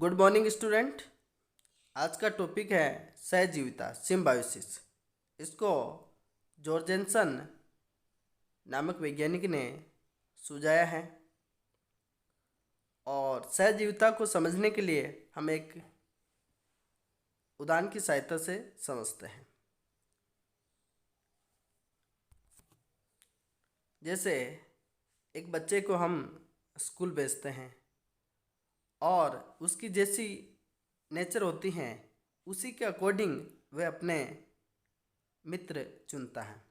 Good morning student. आज का topic है सहजीविता सिम्बायोसिस। इसको जॉर्जेनसन नामक वैज्ञानिक ने सुझाया है और सहजीविता को समझने के लिए हम एक उदाहरण की सहायता से समझते हैं। जैसे एक बच्चे को हम स्कूल भेजते हैं और उसकी जैसी नेचर होती हैं उसी के अकॉर्डिंग वह अपने मित्र चुनता है।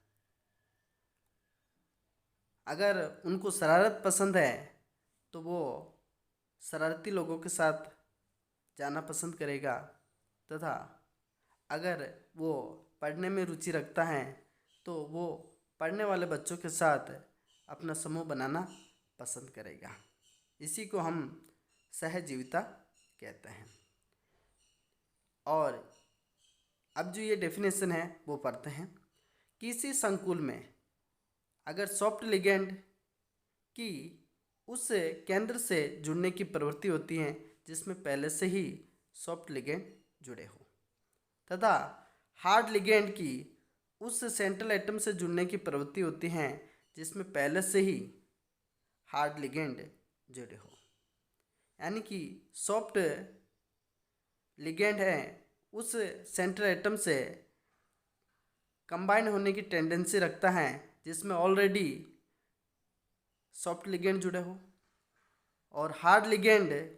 अगर उनको शरारत पसंद है तो वो शरारती लोगों के साथ जाना पसंद करेगा, तथा अगर वो पढ़ने में रुचि रखता है तो वो पढ़ने वाले बच्चों के साथ अपना समूह बनाना पसंद करेगा। इसी को हम सहजीविता कहते हैं। और अब जो ये डेफिनेशन है वो पढ़ते हैं। किसी संकुल में अगर सॉफ्ट लिगेंड की उस केंद्र से जुड़ने की प्रवृत्ति होती है जिसमें पहले से ही सॉफ्ट लिगेंड जुड़े हो, तथा हार्ड लिगेंड की उस सेंट्रल एटम से जुड़ने की प्रवृत्ति होती है जिसमें पहले से ही हार्ड लिगेंड जुड़े हो, यानी कि सॉफ्ट लिगेंड है उस सेंट्रल एटम से कंबाइन होने की टेंडेंसी रखता है जिसमें ऑलरेडी सॉफ्ट लिगेंड जुड़े हो, और हार्ड लिगेंड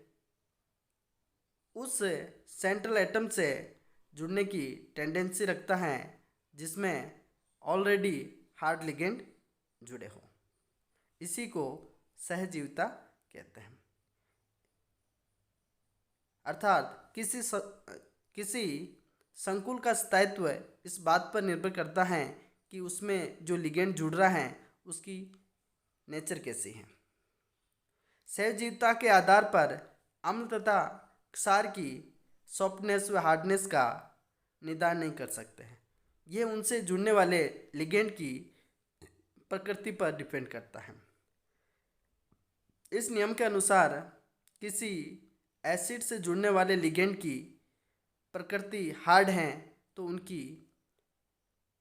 उस सेंट्रल एटम से जुड़ने की टेंडेंसी रखता है जिसमें ऑलरेडी हार्ड लिगेंड जुड़े हो। इसी को सहजीविता कहते हैं। अर्थात किसी संकुल का स्थायित्व इस बात पर निर्भर करता है कि उसमें जो लिगेंड जुड़ रहा है उसकी नेचर कैसी है। सहजीविता के आधार पर अम्ल तथा क्षार की सॉफ्टनेस व हार्डनेस का निदान नहीं कर सकते हैं। ये उनसे जुड़ने वाले लिगेंड की प्रकृति पर डिपेंड करता है। इस नियम के अनुसार किसी एसिड से जुड़ने वाले लिगेंड की प्रकृति हार्ड है तो उनकी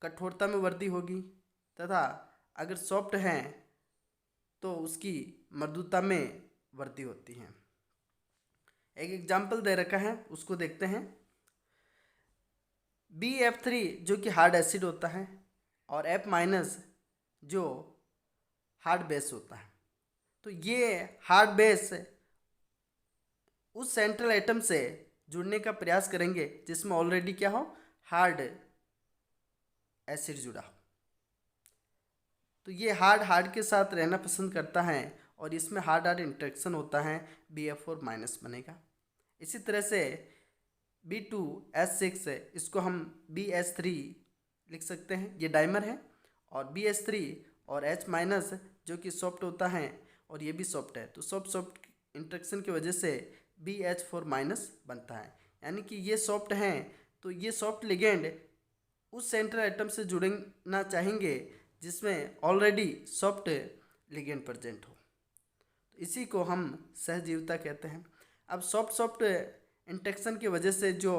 कठोरता में वृद्धि होगी, तथा अगर सॉफ्ट हैं तो उसकी मृदुता में वृद्धि होती है। एक एग्जाम्पल दे रखा है, उसको देखते हैं। BF3 जो कि हार्ड एसिड होता है और F- जो हार्ड बेस होता है, तो ये हार्ड बेस उस सेंट्रल एटम से जुड़ने का प्रयास करेंगे जिसमें ऑलरेडी क्या हो, हार्ड एसिड जुड़ा हो। तो ये हार्ड के साथ रहना पसंद करता है और इसमें हार्ड इंटरेक्शन होता है, BF4- बनेगा। इसी तरह से B2S6 इसको हम BH3 लिख सकते हैं, ये डाइमर है, और BH3 और H- जो कि सॉफ्ट होता है और ये भी सॉफ्ट है, तो सॉफ्ट इंटरेक्शन की वजह से BH4- बनता है। यानी कि ये सॉफ्ट हैं तो ये सॉफ्ट लिगेंड उस सेंट्रल एटम से जुड़ना चाहेंगे जिसमें ऑलरेडी सॉफ्ट लिगेंड प्रेजेंट हो। तो इसी को हम सहजीविता कहते हैं। अब सॉफ्ट इंटरेक्शन की वजह से जो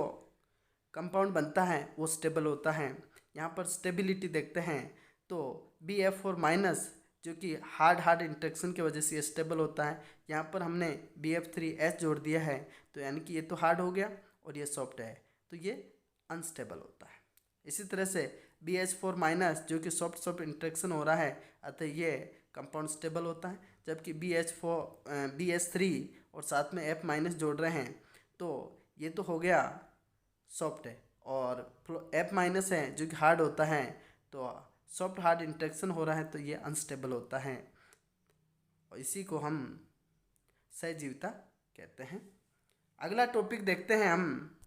कंपाउंड बनता है वो स्टेबल होता है। यहाँ पर स्टेबिलिटी देखते हैं तो BF4- जो कि हार्ड इंटरेक्शन की वजह से स्टेबल होता है। यहाँ पर हमने BF3H जोड़ दिया है, तो यानी कि ये तो हार्ड हो गया और ये सॉफ्ट है, तो ये अनस्टेबल होता है। इसी तरह से BH4- जो कि सॉफ्ट इंटरेक्शन हो रहा है, अतः ये कंपाउंड स्टेबल होता है, जबकि BH3 और साथ में F- जोड़ रहे हैं तो ये तो हो गया सॉफ्ट है, और F- है जो कि हार्ड होता है, तो सॉफ्ट हार्ड इंटरेक्शन हो रहा है तो ये अनस्टेबल होता है, और इसी को हम सहजीविता कहते हैं। अगला टॉपिक देखते हैं हम,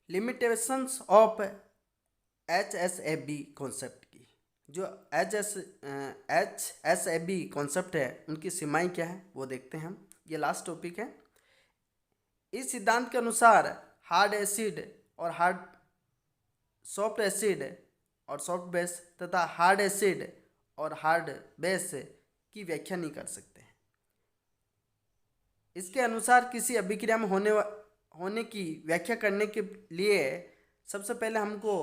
लिमिटेशंस ऑफ HSAB कॉन्सेप्ट की। जो HSAB कॉन्सेप्ट है उनकी सीमाएं क्या है वो देखते हैं हम। ये लास्ट टॉपिक है। इस सिद्धांत के अनुसार हार्ड एसिड और सॉफ्ट एसिड और सॉफ्ट बेस तथा हार्ड एसिड और हार्ड बेस की व्याख्या नहीं कर सकते हैं। इसके अनुसार किसी अभिक्रिया में होने की व्याख्या करने के लिए सबसे पहले हमको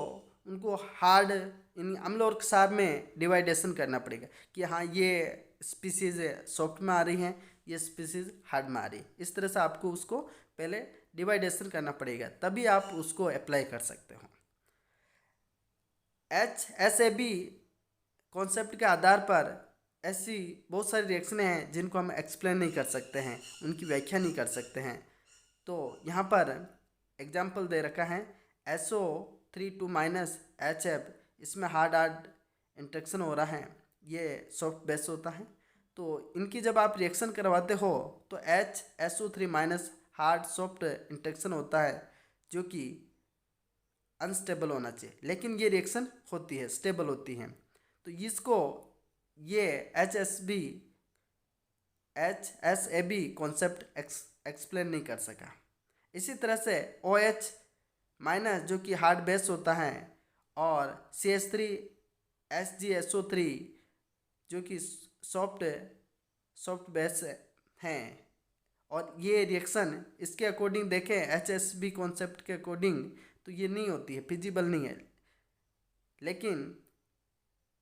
उनको हार्ड यानी अम्ल और क्षार में डिवाइडेशन करना पड़ेगा कि हाँ ये स्पीसीज सॉफ्ट में आ रही हैं, ये स्पीसीज हार्ड में आ रही है। इस तरह से आपको उसको पहले डिवाइडेशन करना पड़ेगा, तभी आप उसको अप्लाई कर सकते हो। HSAB कॉन्सेप्ट के आधार पर ऐसी बहुत सारी रिएक्शनें हैं जिनको हम एक्सप्लेन नहीं कर सकते हैं, उनकी व्याख्या नहीं कर सकते हैं। तो यहाँ पर एग्जाम्पल दे रखा है SO3 - HF, इसमें हार्ड इंट्रैक्शन हो रहा है, ये सॉफ्ट बेस होता है। तो इनकी जब आप रिएक्शन करवाते हो तो HSO3- हार्ड सॉफ्ट इंट्रैक्शन होता है जो कि अनस्टेबल होना चाहिए, लेकिन ये रिएक्शन होती है, स्टेबल होती है। तो इसको ये HSAB कॉन्सेप्ट एक्सप्लेन नहीं कर सका। इसी तरह से OH- जो कि हार्ड बेस होता है और CH3SgSO3 जो कि सॉफ्ट बेस हैं, और ये रिएक्शन इसके अकॉर्डिंग देखें HSB कॉन्सेप्ट के अकॉर्डिंग तो ये नहीं होती है, फिजिबल नहीं है, लेकिन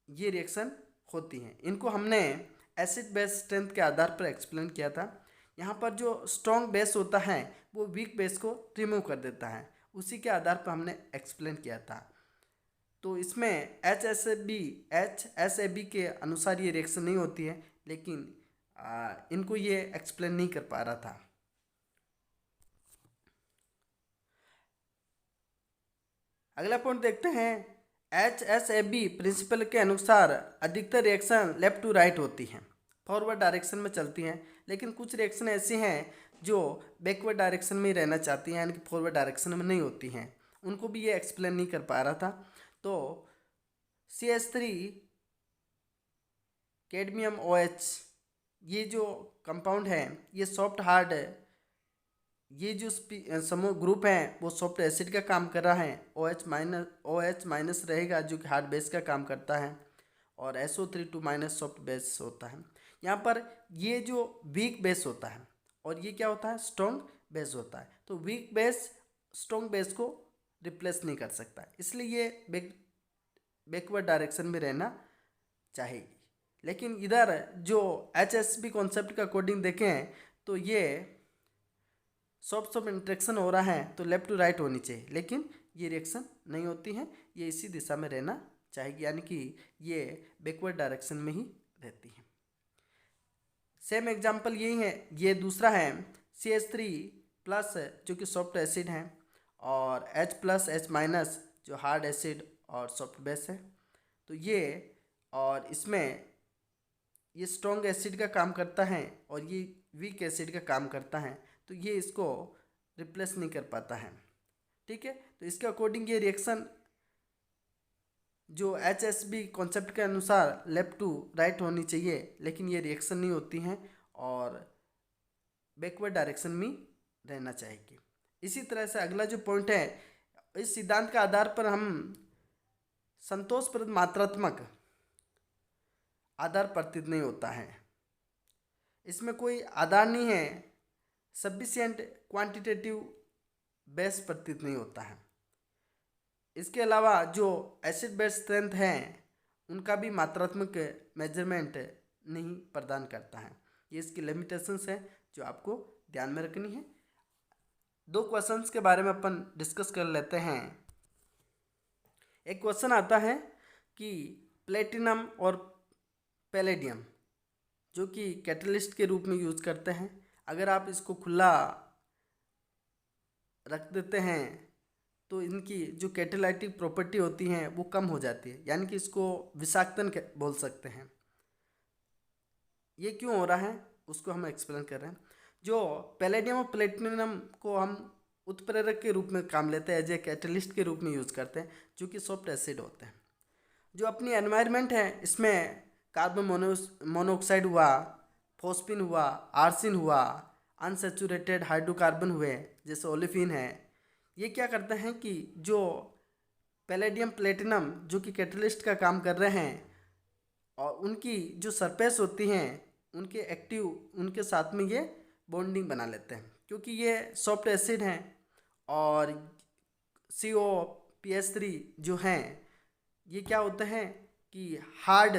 ये रिएक्शन होती हैं। इनको हमने एसिड बेस स्ट्रेंथ के आधार पर एक्सप्लेन किया था। यहाँ पर जो स्ट्रॉन्ग बेस होता है वो वीक बेस को रिमूव कर देता है, उसी के आधार पर हमने एक्सप्लेन किया था। तो इसमें HSAB के अनुसार ये रिएक्शन नहीं होती है, लेकिन इनको ये एक्सप्लेन नहीं कर पा रहा था। अगला पॉइंट देखते हैं। HSAB प्रिंसिपल के अनुसार अधिकतर रिएक्शन लेफ्ट टू राइट होती हैं, फॉरवर्ड डायरेक्शन में चलती हैं, लेकिन कुछ रिएक्शन ऐसी हैं जो बैकवर्ड डायरेक्शन में ही रहना चाहती हैं, यानी कि फॉरवर्ड डायरेक्शन में नहीं होती हैं। उनको भी ये एक्सप्लेन नहीं कर पा रहा था। तो CH3 कैडमियम OH, ये जो कंपाउंड है ये सॉफ्ट हार्ड है, ये जो समूह ग्रुप है वो सॉफ्ट एसिड का काम कर रहा है। OH- रहेगा जो कि हार्ड बेस का काम करता है, और SO3 - सॉफ्ट बेस होता है। यहाँ पर ये जो वीक बेस होता है और ये क्या होता है, स्ट्रॉन्ग बेस होता है। तो वीक बेस स्ट्रॉन्ग बेस को रिप्लेस नहीं कर सकता, इसलिए ये बैकवर्ड डायरेक्शन में रहना चाहेगी। लेकिन इधर जो HSB कॉन्सेप्ट का अकॉर्डिंग देखें तो ये सॉफ्ट इंट्रैक्शन हो रहा है तो लेफ्ट टू राइट होनी चाहिए, लेकिन ये रिएक्शन नहीं होती है, ये इसी दिशा में रहना चाहेगी, यानी कि ये बैकवर्ड डायरेक्शन में ही रहती है। सेम एग्जांपल यही है, ये दूसरा है CH3+ जो कि सॉफ्ट एसिड है, और H+H- जो हार्ड एसिड और सॉफ्ट बेस है। तो ये और इसमें ये स्ट्रॉन्ग एसिड का काम करता है और ये वीक एसिड का काम करता है, तो ये इसको रिप्लेस नहीं कर पाता है। ठीक है, तो इसके अकॉर्डिंग ये रिएक्शन जो HSB कॉन्सेप्ट के अनुसार लेफ्ट टू राइट होनी चाहिए, लेकिन ये रिएक्शन नहीं होती हैं और बैकवर्ड डायरेक्शन में रहना चाहिए। इसी तरह से अगला जो पॉइंट है, इस सिद्धांत के आधार पर हम संतोषप्रद मात्रात्मक आधार प्रतीत नहीं होता है, इसमें कोई आधार नहीं है, सफिशिएंट क्वांटिटेटिव बेस प्रतीत नहीं होता है। इसके अलावा जो एसिड बेस स्ट्रेंथ हैं उनका भी मात्रात्मक मेजरमेंट नहीं प्रदान करता है। ये इसकी लिमिटेशंस है जो आपको ध्यान में रखनी है। दो क्वेश्चंस के बारे में अपन डिस्कस कर लेते हैं। एक क्वेश्चन आता है कि प्लेटिनम और पैलेडियम जो कि कैटलिस्ट के रूप में यूज करते हैं, अगर आप इसको खुला रख देते हैं तो इनकी जो कैटालाइटिक प्रॉपर्टी होती हैं वो कम हो जाती है, यानी कि इसको विषाक्तन बोल सकते हैं। ये क्यों हो रहा है उसको हम एक्सप्लेन कर रहे हैं। जो पैलेडियम और प्लेटिनम को हम उत्प्रेरक के रूप में काम लेते हैं, एज ए कैटलिस्ट के रूप में यूज करते हैं, जो कि सॉफ्ट एसिड होते हैं। जो अपनी एनवायरनमेंट है इसमें कार्बन मोनोऑक्साइड हुआ, फॉस्फिन हुआ, आर्सिन हुआ, अनसैचुरेटेड हाइड्रोकार्बन हुए जैसे ओलिफिन है, ये क्या करते हैं कि जो पैलेडियम प्लेटिनम जो कि कैटलिस्ट का काम कर रहे हैं और उनकी जो सरफेस होती हैं उनके एक्टिव उनके साथ में ये बॉन्डिंग बना लेते हैं, क्योंकि ये सॉफ्ट एसिड हैं और COPH3 जो हैं ये क्या होते हैं कि हार्ड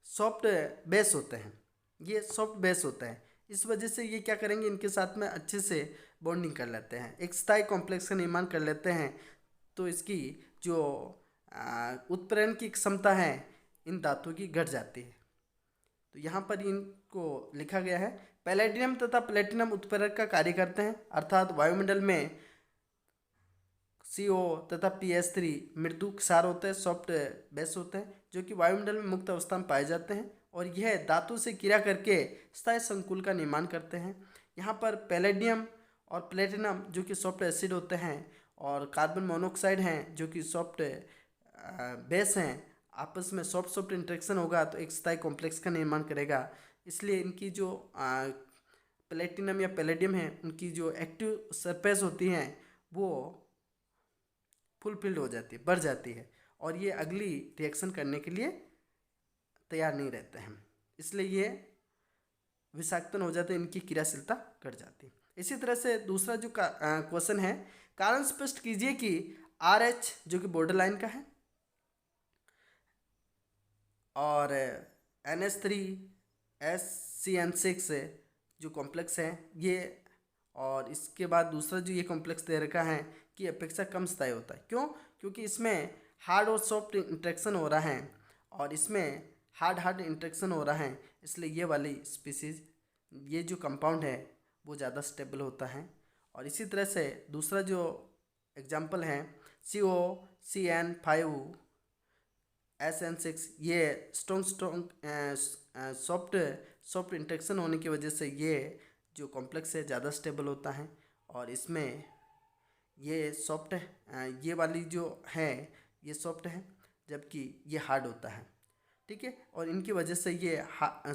सॉफ्ट बेस होते हैं, ये सॉफ्ट बेस होता है। इस वजह से ये क्या करेंगे, इनके साथ में अच्छे से बॉन्डिंग कर लेते हैं, एक स्थायी कॉम्प्लेक्स का निर्माण कर लेते हैं। तो इसकी जो उत्प्रेरण की क्षमता है इन धातुओं की घट जाती है। तो यहाँ पर इनको लिखा गया है, पैलेडियम तथा प्लेटिनम उत्प्रेरक का कार्य करते हैं, अर्थात वायुमंडल में CO तथा PH3 मृदु क्षार होते हैं, सॉफ्ट बेस होते हैं, जो कि वायुमंडल में मुक्त अवस्था में पाए जाते हैं और यह धातु से क्रिया करके स्थायी संकुल का निर्माण करते हैं। यहाँ पर पैलेडियम और प्लेटिनम जो कि सॉफ्ट एसिड होते हैं और कार्बन मोनोऑक्साइड हैं जो कि सॉफ्ट बेस हैं, आपस में सॉफ्ट सॉफ्ट इंटरेक्शन होगा तो एक स्थायी कॉम्प्लेक्स का निर्माण करेगा। इसलिए इनकी जो प्लेटिनम या पैलेडियम है उनकी जो एक्टिव सरफेस होती हैं वो फुलफिल्ड हो जाती है, बढ़ जाती है और ये अगली रिएक्शन करने के लिए तैयार नहीं रहते हैं, इसलिए ये विषाक्तन हो जाते हैं, इनकी क्रियाशीलता घट जाती है। इसी तरह से दूसरा जो क्वेश्चन है, कारण स्पष्ट कीजिए कि RH जो कि बॉर्डर लाइन का है और NH3SCN6 जो कॉम्प्लेक्स है ये, और इसके बाद दूसरा जो ये कॉम्प्लेक्स दे रखा है कि अपेक्षा कम स्थायी होता है। क्यों? क्योंकि इसमें हार्ड और सॉफ्ट इंटरेक्शन हो रहा है और इसमें हार्ड इंटरेक्शन हो रहा है, इसलिए ये वाली स्पीसीज, ये जो कंपाउंड है वो ज़्यादा स्टेबल होता है। और इसी तरह से दूसरा जो एग्जाम्पल है COCN5SN6, ये स्ट्रॉन्ग सॉफ्ट इंटरेक्शन होने की वजह से ये जो कॉम्प्लेक्स है ज़्यादा स्टेबल होता है और इसमें ये सॉफ्ट है, ये वाली जो है ये सॉफ्ट है जबकि ये हार्ड होता है। ठीक है, और इनकी वजह से ये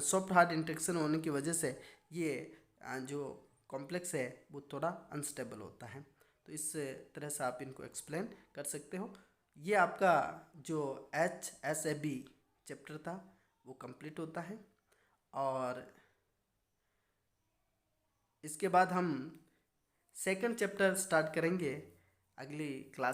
सॉफ्ट हार्ड इंटरेक्शन होने की वजह से ये जो कॉम्प्लेक्स है वो थोड़ा अनस्टेबल होता है। तो इस तरह से आप इनको एक्सप्लेन कर सकते हो। ये आपका जो HSAB चैप्टर था वो कंप्लीट होता है और इसके बाद हम सेकंड चैप्टर स्टार्ट करेंगे अगली क्लास